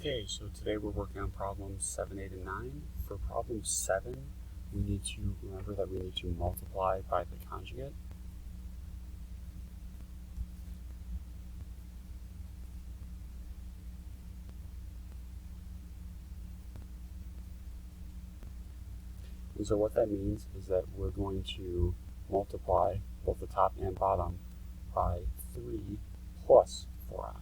Okay, so today we're working on problems 7, 8, and 9. For problem 7, we need to remember that we need to multiply by the conjugate. And so what that means is that we're going to multiply both the top and bottom by 3 plus 4i.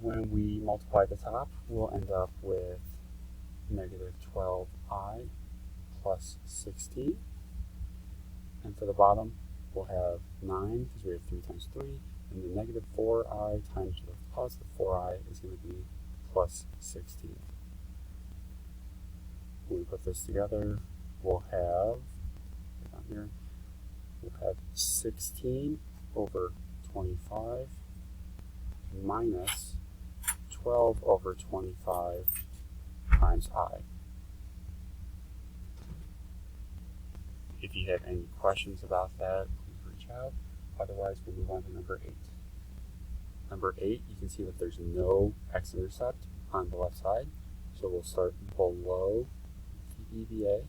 When we multiply the top, we'll end up with negative 12i plus 16. And for the bottom, we'll have 9, because we have 3 times 3, and the negative 4i times the positive 4i is going to be plus 16. When we put this together, we'll have, down here, we'll have 16 over 25 minus 12 over 25 times I. If you have any questions about that, please reach out. Otherwise, we'll move on to number 8. Number 8, you can see that there's no x-intercept on the left side. So we'll start below the EVA,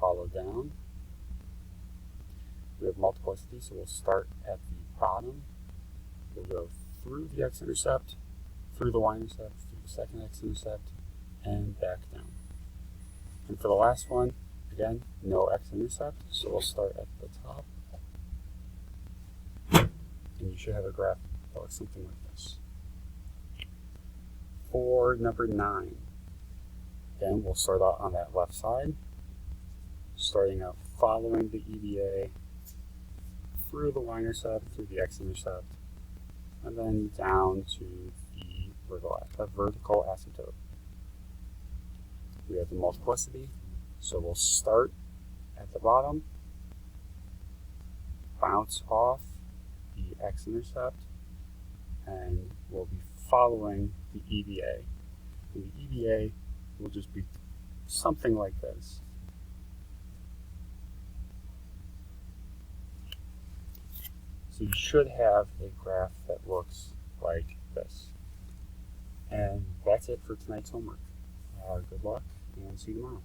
follow down. We have multiplicity, so we'll start at the bottom. We'll go through the x-intercept, through the y-intercept, through the second x-intercept, and back down. And for the last one, again, no x-intercept, so we'll start at the top. And you should have a graph that looks something like this. For number 9, again, we'll start out on that left side, starting out following the EVA, through the y-intercept, through the x-intercept, and then down to the vertical asymptote. We have the multiplicity, so we'll start at the bottom, bounce off the x-intercept, and we'll be following the EVA. And the EVA will just be something like this. So you should have a graph that looks like this. And that's it for tonight's homework. Good luck, and see you tomorrow.